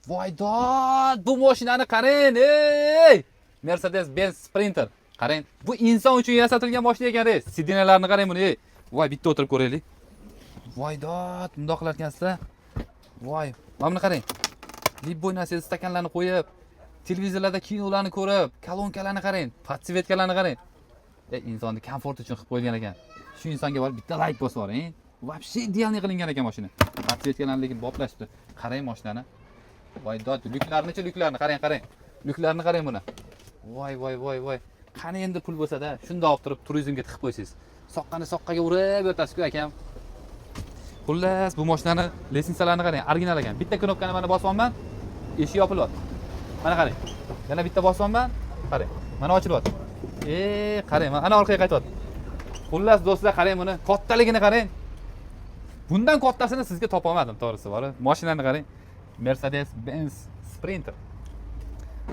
Voy dod, bu mashinani qarang, ey! Mercedes-Benz Sprinter. Qarang, bu inson uchun yasatilgan mashina ekan, ey. Sidinalarni qarang buni, ey. Voy, bitta o'tirib ko'raylik. Voy dod, bundoq qilar ekansizlar. Voy, mana buni qarang. Libboynasiz stakanlarni qo'yib, televizorlarda kinolarni ko'rib, kolonkalarni qarang, podsvetkalarni qarang. Insonni komfort uchun qilib qo'yilgan ekan. Shu insonga borib bitta like bosib yuboring. Вообще идеальный qilingan ekan mashina. Podsvetkalarni lekin boplashibdi. Qarang mashinani. Voy dod, lyuklarni qarang. Lyuklarni qarang buni. Voy. Qani endi pul bo'lsa-da, shunda olib turib turizmga tiqib qo'ysiz. Soqqaga urib o'tasiz-ku akam. Xullas, bu mashinani litsenziyalarini qarang, original ekan. Bitta knopkani mana bosyapman, eshik yopilyapti. Mana qarang. Yana bitta bosyapman, qarang. Mana ochilyapti. Qarang, mana orqaga qaytyapti. Xullas do'stlar, qarang buni, kattaligini qarang. Bundan kattasini sizga topa olmadim, to'g'risi bor. Mashinani qarang. Mercedes-Benz Sprinter.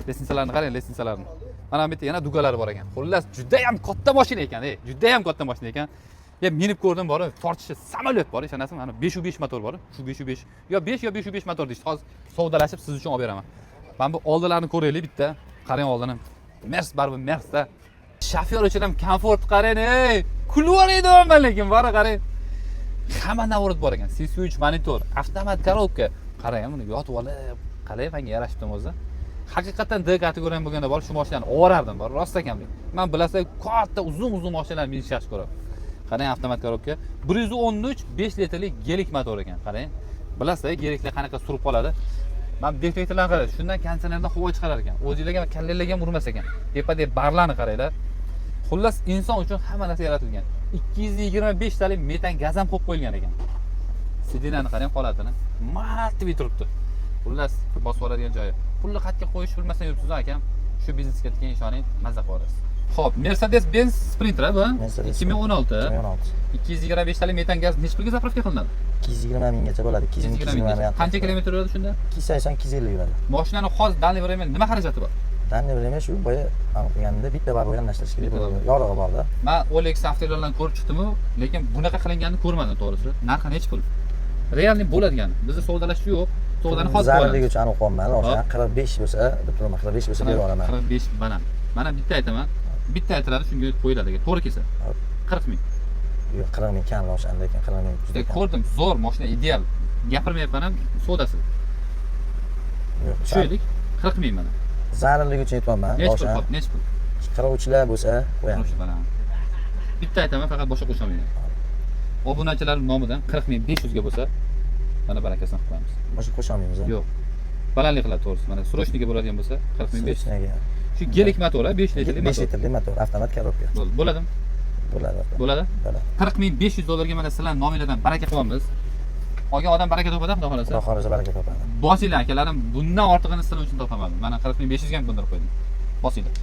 Litsenziyalarini qarang, litsenziyalarini. Mana bu yerda yana dugalari bor ekan. Xullas, juda ham katta mashina ekan, juda ham katta mashina ekan. Ya minib ko'rdim bor, tortishi samolyot bor, ishonasizmi? Mana 5x5 motor bor. Shu 5x5. Yo 5 yo 5x5 motor deysiz. Hozir savdolashib siz uchun olib beraman. Mana bu oldilarini ko'raylik bitta. Qarang oldini. Mers baribir Mersda. Shofyor uchun ham komfort qarang, ey. Kulib o'raydi lekin, bor qarang. Hamma navrot bor ekan. CC3 monitor, avtomat korobka. Qarang, buni yotib olib, qalay fanga yarashibdi o'zi. Haqiqatan D kategoriya bo'lganda bor, shu mashinani o'rardim, bor, rost ekan bu. Men bilasizlar, katta uzun mashinalar minish yaxshi ko'raman. Qarang, avtomat korobka. 113 5 litrlik gelik motor ekan, qarang. Bilasizlar, geliklar qanaqa surib qoladi. Men defektorlarni qarang, shundan konditsionerdan havo chiqarar ekan. O'zingizlarga kallalarga ham urmas ekan. Tepa-deb barlarni qaranglar. Xullas, inson uchun hamma narsa yaratilgan. 225 talik metan gaz ham qo'yib qo'yilgan ekan. Sidinani qarang holatini. Martib turibdi. Xullas, bosib oladigan joyi. Pulni qatga qo'yish bilmasdan yuribsiz akam. Shu biznesga keyin ishoning, mazza qilasiz. Xo'p, Mercedes-Benz Sprinter bu 2016. 225 talik metan gaz nechta pulga zapravka qilinadi? 220 minggacha bo'ladi. 220 ming. Qancha kilometr yuradi shunda? 280-250 yuradi. Mashinani hozir данный время nima xarajati bor? Данный время shu boya qilganda bitta baribir yondashtirish kerak. Yorug'i borda. Men OLX avtolardan ko'rib chiqdim-ku, lekin bunaqa qilinganini ko'rmadim to'g'risi. Narxi nech pul? Realni bo'ladigan. Bizda savdolash yo'q. Savdani hozir zararligi uchun aniq qo'yman. O'sha 45 bo'lsa, deb turaman, 45 bo'lsa berib olaman. 45 mana bitta aytaman. Bitta aytiladi, shunga qo'yiladi. To'g'ri kelsa. 40 ming. Yo'q, 40 ming kam o'shanda, lekin 40 ming juda kam. Ko'rdim, zo'r mashina, ideal. Gapirmayapman ham, savdosi. Yo'q, tushaylik. 40 ming mana. Zararligi uchun aytmayman. O'sha nech pul? 40 bo'lsa qo'yaman. Bitta aytaman, faqat boshqa qo'shamayman. Obunachilar nomidan 40 ming 500 ga bo'lsa, mana barakasini qilib qo'yamiz. Boshqa qo'shamaymiz. Yo'q. Balandlik qiladi to'g'risi. Mana srochniga bo'ladigan bo'lsa 40 ming 500. Shu gelik motor, 5 litrli motor. 5 litrli motor, avtomat korobka. Bo'ladimi? Bo'ladi. Bo'ladi? 40 ming 500 dollarga mana sizlar nominglardan baraka qilamiz. Olgan odam baraka topadi, xudo xolasa. Xudo xolasa baraka topadi. Bosinglar akalarim, bundan ortig'ini sizlar uchun topamadim. Mana 40 ming 500 ga ham qo'ndirib qo'ydim. Bosinglar.